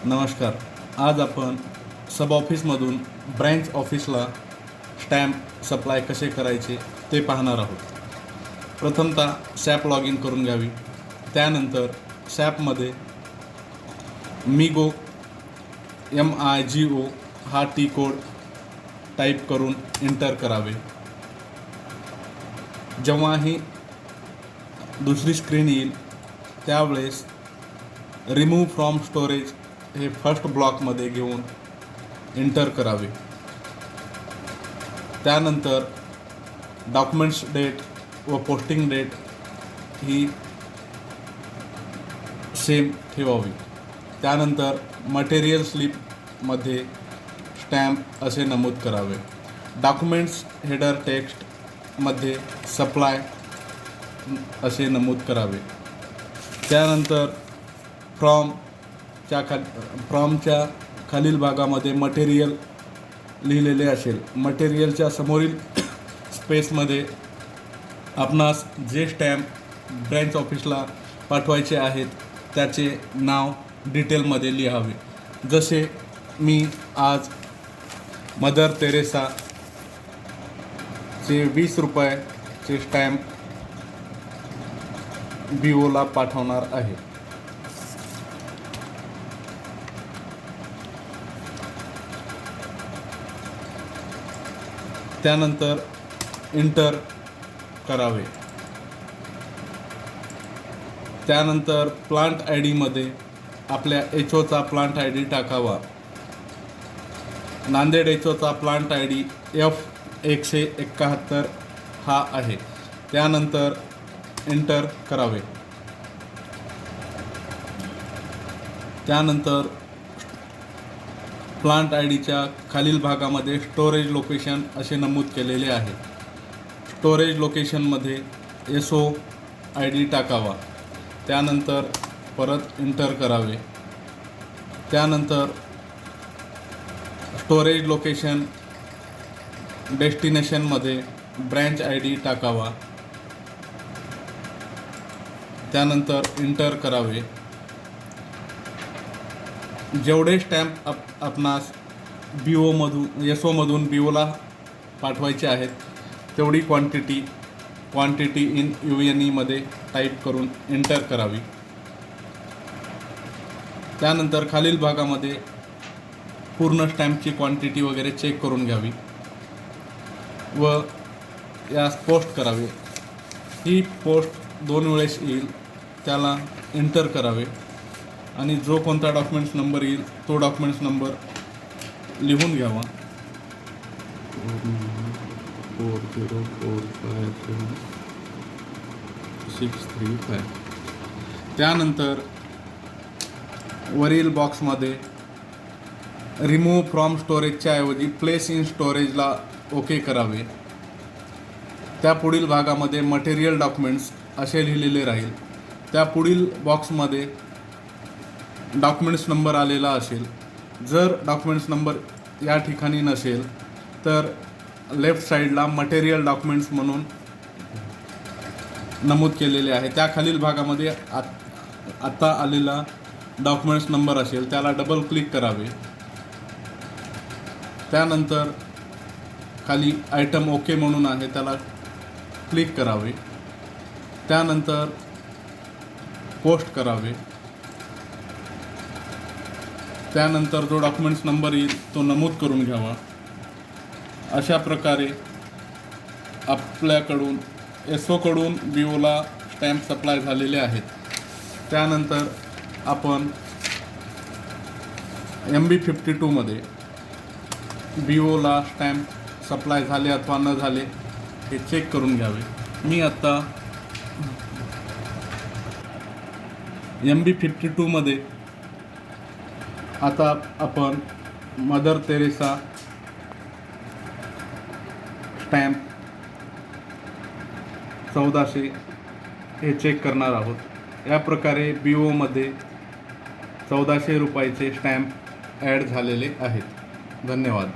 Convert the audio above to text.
नमस्कार. आज आपण सब ऑफिसमधून ब्रँच ऑफिसला स्टॅम्प सप्लाय कसे करायचे ते पाहणार आहोत. प्रथमतः सॅप लॉग इन करून घ्यावी. त्यानंतर सॅपमध्ये MIGO हा टी कोड टाईप करून एंटर करावे. जेव्हाही दुसरी स्क्रीन येईल त्यावेळेस रिमूव्ह फ्रॉम स्टोरेज हे फर्स्ट ब्लॉकमध्ये घेऊन एंटर करावे. त्यानंतर डॉक्युमेंट्स डेट व पोस्टिंग डेट ही सेम ठेवावी. त्यानंतर मटेरियल स्लिपमध्ये स्टॅम्प असे नमूद करावे. डॉक्युमेंट्स हेडर टेक्स्टमध्ये सप्लाय असे नमूद करावे. त्यानंतर फ्रॉमच्या खालील भागामध्ये मटेरियल लिहिलेले असेल. मटेरियलच्या समोरील स्पेसमध्ये आपणास जे स्टॅम्प ब्रँच ऑफिसला पाठवायचे आहेत त्याचे नाव डिटेलमध्ये लिहावे. जसे मी आज मदर तेरेसाचे 20 रुपयाचे स्टॅम्प BOला पाठवणार आहे. त्यानंतर एंटर करावे. त्यानंतर प्लांट ID आपल्या HOचा प्लांट ID टाकावा. नांदेड HOचा प्लांट ID F171 हा आहे. त्यानंतर एंटर करावे. त्यानंतर प्लांट IDच्या खालील भागामध्ये स्टोरेज लोकेशन असे नमूद केलेले आहे. स्टोरेज लोकेशनमध्ये SO ID टाकावा. त्यानंतर परत एंटर करावे. त्यानंतर स्टोरेज लोकेशन डेस्टिनेशनमध्ये ब्रँच ID टाकावा. त्यानंतर एंटर करावे. जेवढे स्टॅम्प आपणास SOमधून BOला पाठवायचे आहेत तेवढी क्वांटिटी इन UNEमध्ये टाईप करून एंटर करावी. त्यानंतर खालील भागामध्ये पूर्ण स्टॅम्पची क्वांटिटी वगैरे चेक करून घ्यावी व यास पोस्ट करावे. ही पोस्ट 2 वेळेस येईल त्याला एंटर करावे आणि जो कोणता डॉक्युमेंट्स नंबर येईल तो डॉक्युमेंट्स नंबर लिहून घ्यावा. 404573635. त्यानंतर वरील बॉक्समध्ये रिमूव्ह फ्रॉम स्टोरेजच्या ऐवजी प्लेस इन स्टोरेजला ओके करावे. त्या पुढील भागामध्ये मटेरियल डॉक्युमेंट्स असे लिहिलेले राहील. त्या पुढील बॉक्समध्ये डॉक्युमेंट्स नंबर आलेला असेल. जर डॉक्युमेंट्स नंबर या ठिकाणी नसेल तर लेफ्ट साईडला मटेरियल डॉक्युमेंट्स म्हणून नमूद केलेले आहे. त्या खालील भागामध्ये आता आलेला डॉक्युमेंट्स नंबर असेल त्याला डबल क्लिक करावे. त्यानंतर खाली आयटम ओके म्हणून आहे त्याला क्लिक करावे. त्यानंतर पोस्ट करावे. त्यानंतर जो डॉक्युमेंट्स नंबर येईल तो नमूद करून घ्यावा. अशा प्रकारे आपल्याकडून SOकडून BOला स्टॅम्प सप्लाय झालेले आहेत. त्यानंतर आपण MB52मध्ये BOला स्टॅम्प सप्लाय झाले अथवा न झाले हे चेक करून घ्यावे. मी आत्ता MB52मध्ये आता आपण मदर तेरेसा स्टॅम्प 1400 हे चेक करणार आहोत. या प्रकारे BOमध्ये 1400 रुपयाचे स्टॅम्प ॲड झालेले आहेत. धन्यवाद.